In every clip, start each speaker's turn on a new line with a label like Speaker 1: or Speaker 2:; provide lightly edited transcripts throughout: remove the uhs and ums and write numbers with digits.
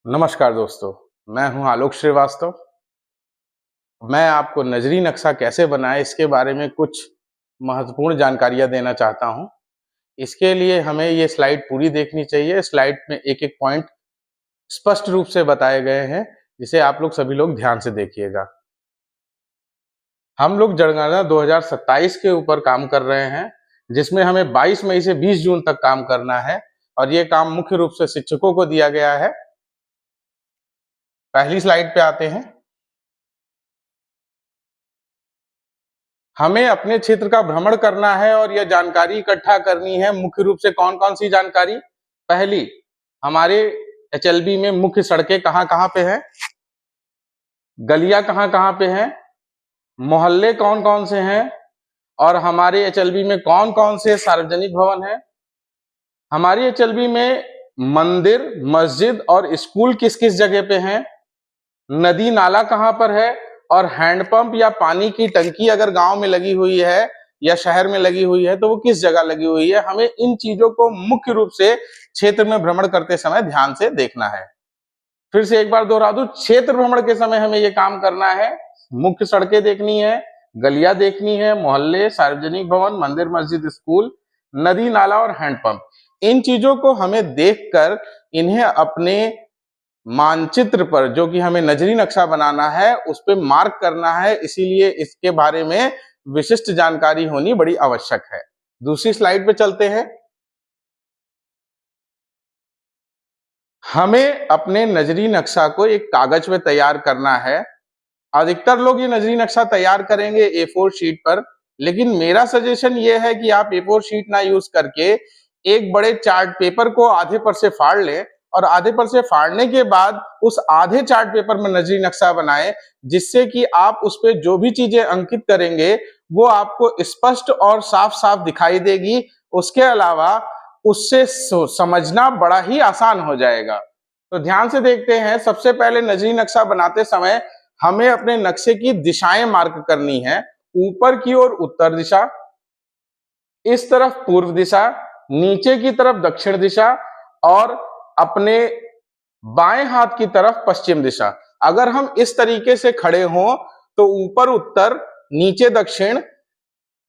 Speaker 1: नमस्कार दोस्तों, मैं हूं आलोक श्रीवास्तव। मैं आपको नजरी नक्शा कैसे बनाएं इसके बारे में कुछ महत्वपूर्ण जानकारियां देना चाहता हूं। इसके लिए हमें ये स्लाइड पूरी देखनी चाहिए। स्लाइड में एक-एक पॉइंट स्पष्ट रूप से बताए गए हैं, जिसे आप लोग सभी लोग ध्यान से देखिएगा। हम लोग जनगणना 2027 के ऊपर काम कर रहे हैं, जिसमें हमें 22 मई से 20 जून तक काम करना है और ये काम मुख्य रूप से शिक्षकों को दिया गया है। पहली स्लाइड पे आते हैं। हमें अपने क्षेत्र का भ्रमण करना है और यह जानकारी इकट्ठा करनी है। मुख्य रूप से कौन-कौन सी जानकारी? पहली, हमारे एचएलबी में मुख्य सड़कें कहाँ-कहाँ पे हैं, गलियां कहाँ-कहाँ पे हैं, मोहल्ले कौन-कौन से हैं और हमारे एचएलबी में कौन-कौन से सार्वजनिक भवन हैं। हमारी एचएलबी में मंदिर, मस्जिद और स्कूल किस-किस जगह पे हैं, नदी नाला कहाँ पर है और हैंडपंप या पानी की टंकी अगर गांव में लगी हुई है या शहर में लगी हुई है तो वो किस जगह लगी हुई है। हमें इन चीजों को मुख्य रूप से क्षेत्र में भ्रमण करते समय ध्यान से देखना है। फिर से एक बार दोहरा दूं, क्षेत्र भ्रमण के समय हमें ये काम करना है। मुख्य सड़कें देखनी है, गलियां देखनी है, मोहल्ले, सार्वजनिक भवन, मंदिर, मस्जिद, स्कूल, नदी नाला और हैंडपंप। इन चीजों को हमें देखकर इन्हें अपने मानचित्र पर, जो कि हमें नजरी नक्शा बनाना है, उस पे मार्क करना है। इसीलिए इसके बारे में विशिष्ट जानकारी होनी बड़ी आवश्यक है। दूसरी स्लाइड पे चलते हैं। हमें अपने नजरी नक्शा को एक कागज पे तैयार करना है। अधिकतर लोग ये नजरी नक्शा तैयार करेंगे A4 शीट पर, लेकिन मेरा सजेशन ये है कि आप A4 शीट ना यूज करके एक बड़े चार्ट पेपर को आधे पर से फाड़ लें और आधे पर से फाड़ने के बाद उस आधे चार्ट पेपर में नजरी नक्शा बनाएं, जिससे कि आप उस पे जो भी चीजें अंकित करेंगे वो आपको स्पष्ट और साफ साफ दिखाई देगी। उसके अलावा उससे समझना बड़ा ही आसान हो जाएगा। तो ध्यान से देखते हैं। सबसे पहले नजरी नक्शा बनाते समय हमें अपने नक्शे की दिशाएं मार्क करनी है। ऊपर की ओर उत्तर दिशा, इस तरफ पूर्व दिशा, नीचे की तरफ दक्षिण दिशा और अपने बाएं हाथ की तरफ पश्चिम दिशा। अगर हम इस तरीके से खड़े हों तो ऊपर उत्तर, नीचे दक्षिण,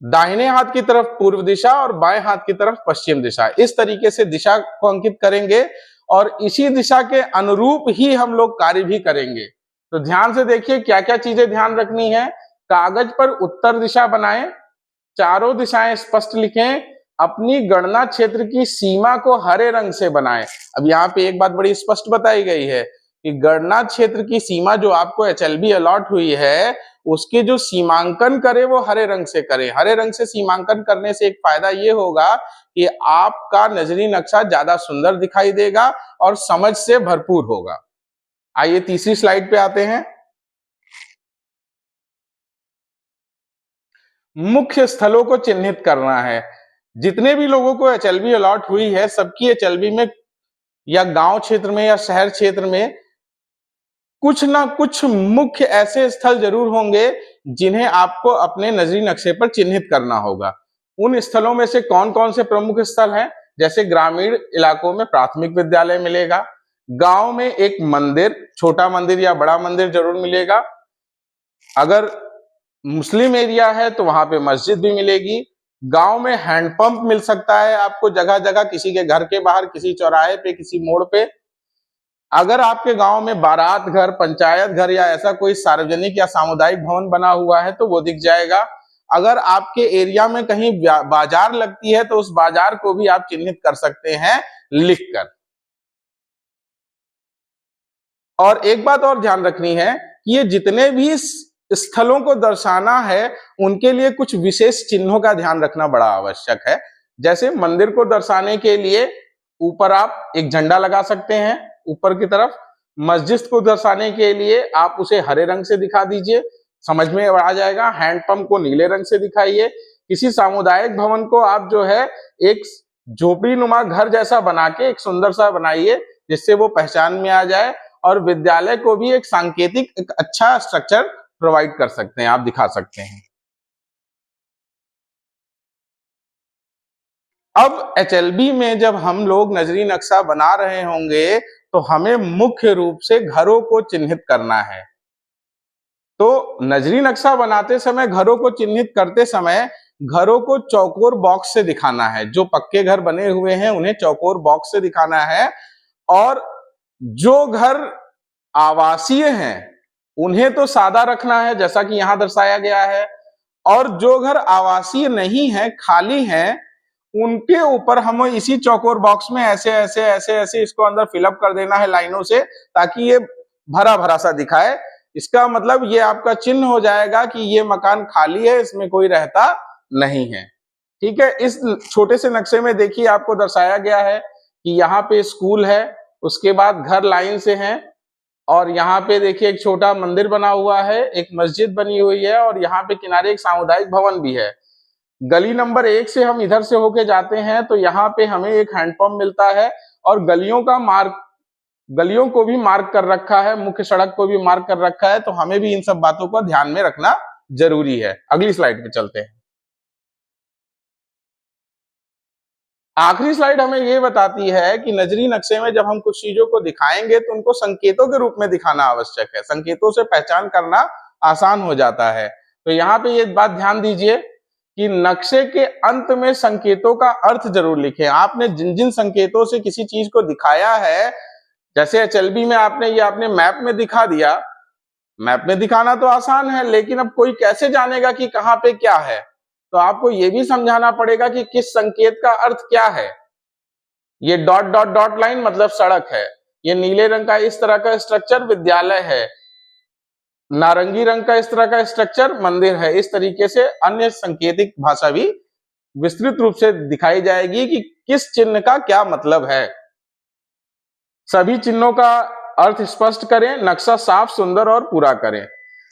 Speaker 1: दाहिने हाथ की तरफ पूर्व दिशा और बाएं हाथ की तरफ पश्चिम दिशा, इस तरीके से दिशा को अंकित करेंगे और इसी दिशा के अनुरूप ही हम लोग कार्य भी करेंगे। तो ध्यान से देखिए क्या क्या चीजें ध्यान रखनी है। कागज पर उत्तर दिशा बनाएं, चारों दिशाएं स्पष्ट लिखें, अपनी गणना क्षेत्र की सीमा को हरे रंग से बनाएं। अब यहाँ पे एक बात बड़ी स्पष्ट बताई गई है कि गणना क्षेत्र की सीमा जो आपको एचएलबी अलॉट हुई है, उसके जो सीमांकन करे वो हरे रंग से करें। हरे रंग से सीमांकन करने से एक फायदा ये होगा कि आपका नजरी नक्शा ज्यादा सुंदर दिखाई देगा और समझ से भरपूर होगा। आइए तीसरी स्लाइड पे आते हैं। मुख्य स्थलों को चिन्हित करना है। जितने भी लोगों को एचएलबी अलॉट हुई है, सबकी एचएलबी में या गांव क्षेत्र में या शहर क्षेत्र में कुछ ना कुछ मुख्य ऐसे स्थल जरूर होंगे जिन्हें आपको अपने नजरी नक्शे पर चिन्हित करना होगा। उन स्थलों में से कौन कौन से प्रमुख स्थल हैं? जैसे ग्रामीण इलाकों में प्राथमिक विद्यालय मिलेगा, गांव में एक मंदिर, छोटा मंदिर या बड़ा मंदिर जरूर मिलेगा। अगर मुस्लिम एरिया है तो वहां पे मस्जिद भी मिलेगी। गांव में हैंडपंप मिल सकता है आपको जगह जगह, किसी के घर के बाहर, किसी चौराहे पे, किसी मोड़ पे। अगर आपके गांव में बारात घर, पंचायत घर या ऐसा कोई सार्वजनिक या सामुदायिक भवन बना हुआ है तो वो दिख जाएगा। अगर आपके एरिया में कहीं बाजार लगती है तो उस बाजार को भी आप चिन्हित कर सकते हैं लिखकर। और एक बात और ध्यान रखनी है कि ये जितने भी स्थलों को दर्शाना है उनके लिए कुछ विशेष चिन्हों का ध्यान रखना बड़ा आवश्यक है। जैसे मंदिर को दर्शाने के लिए ऊपर आप एक झंडा लगा सकते हैं ऊपर की तरफ। मस्जिद को दर्शाने के लिए आप उसे हरे रंग से दिखा दीजिए, समझ में आ जाएगा। हैंडपंप को नीले रंग से दिखाइए। किसी सामुदायिक भवन को आप जो है एक झोपड़ी नुमा घर जैसा बना के एक सुंदर सा बनाइए, जिससे वो पहचान में आ जाए। और विद्यालय को भी एक सांकेतिक, एक अच्छा स्ट्रक्चर प्रोवाइड कर सकते हैं, आप दिखा सकते हैं। अब एचएलबी में जब हम लोग नजरी नक्शा बना रहे होंगे तो हमें मुख्य रूप से घरों को चिन्हित करना है। तो नजरी नक्शा बनाते समय, घरों को चिन्हित करते समय घरों को चौकोर बॉक्स से दिखाना है। जो पक्के घर बने हुए हैं उन्हें चौकोर बॉक्स से दिखाना है, और जो घर आवासीय हैं उन्हें तो सादा रखना है जैसा कि यहां दर्शाया गया है, और जो घर आवासीय नहीं है, खाली हैं, उनके ऊपर हमें इसी चौकोर बॉक्स में ऐसे ऐसे ऐसे ऐसे इसको अंदर फिलअप कर देना है लाइनों से, ताकि ये भरा भरा सा दिखाए। इसका मतलब ये आपका चिन्ह हो जाएगा कि ये मकान खाली है, इसमें कोई रहता नहीं है। ठीक है, इस छोटे से नक्शे में देखिए आपको दर्शाया गया है कि यहाँ पे स्कूल है, उसके बाद घर लाइन से हैं, और यहाँ पे देखिए एक छोटा मंदिर बना हुआ है, एक मस्जिद बनी हुई है, और यहाँ पे किनारे एक सामुदायिक भवन भी है। गली नंबर 1 से हम इधर से होके जाते हैं तो यहाँ पे हमें एक हैंडपंप मिलता है, और गलियों को भी मार्क कर रखा है, मुख्य सड़क को भी मार्क कर रखा है। तो हमें भी इन सब बातों को ध्यान में रखना जरूरी है। अगली स्लाइड पे चलते हैं। आखिरी स्लाइड हमें ये बताती है कि नजरी नक्शे में जब हम कुछ चीजों को दिखाएंगे तो उनको संकेतों के रूप में दिखाना आवश्यक है। संकेतों से पहचान करना आसान हो जाता है। तो यहाँ पे ये बात ध्यान दीजिए कि नक्शे के अंत में संकेतों का अर्थ जरूर लिखें। आपने जिन जिन संकेतों से किसी चीज को दिखाया है, जैसे एचएलबी में आपने ये आपने मैप में दिखा दिया, मैप में दिखाना तो आसान है, लेकिन अब कोई कैसे जानेगा कि कहाँ पे क्या है? तो आपको ये भी समझाना पड़ेगा कि किस संकेत का अर्थ क्या है। ये डॉट डॉट डॉट लाइन मतलब सड़क है, ये नीले रंग का इस तरह का स्ट्रक्चर विद्यालय है, नारंगी रंग का इस तरह का स्ट्रक्चर मंदिर है। इस तरीके से अन्य सांकेतिक भाषा भी विस्तृत रूप से दिखाई जाएगी कि किस चिन्ह का क्या मतलब है। सभी चिन्हों का अर्थ स्पष्ट करें, नक्शा साफ, सुंदर और पूरा करें।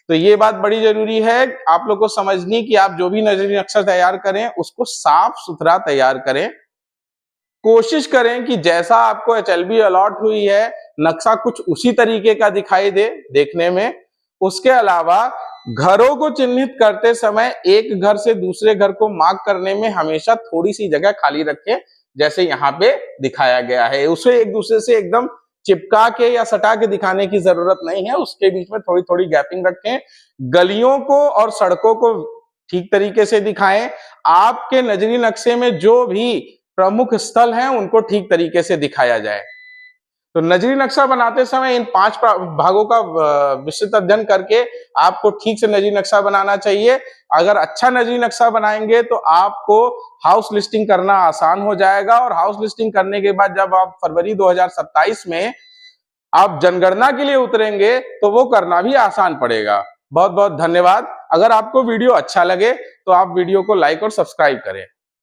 Speaker 1: तो ये बात बड़ी जरूरी है आप लोग को समझनी कि आप जो भी नजरी नक्शा तैयार करें उसको साफ सुथरा तैयार करें। कोशिश करें कि जैसा आपको एचएलबी अलॉट हुई है, नक्शा कुछ उसी तरीके का दिखाई दे देखने में। उसके अलावा घरों को चिन्हित करते समय एक घर से दूसरे घर को मार्क करने में हमेशा थोड़ी सी जगह खाली रखें, जैसे यहाँ पे दिखाया गया है। उसे एक दूसरे से एकदम चिपका के या सटा के दिखाने की जरूरत नहीं है, उसके बीच में थोड़ी थोड़ी गैपिंग रखें। गलियों को और सड़कों को ठीक तरीके से दिखाएं। आपके नजरी नक्शे में जो भी प्रमुख स्थल हैं उनको ठीक तरीके से दिखाया जाए। तो नजरी नक्शा बनाते समय इन 5 भागों का विस्तृत अध्ययन करके आपको ठीक से नजरी नक्शा बनाना चाहिए। अगर अच्छा नजरी नक्शा बनाएंगे तो आपको हाउस लिस्टिंग करना आसान हो जाएगा, और हाउस लिस्टिंग करने के बाद जब आप फरवरी 2027 में आप जनगणना के लिए उतरेंगे तो वो करना भी आसान पड़ेगा। बहुत बहुत धन्यवाद। अगर आपको वीडियो अच्छा लगे तो आप वीडियो को लाइक और सब्सक्राइब करें।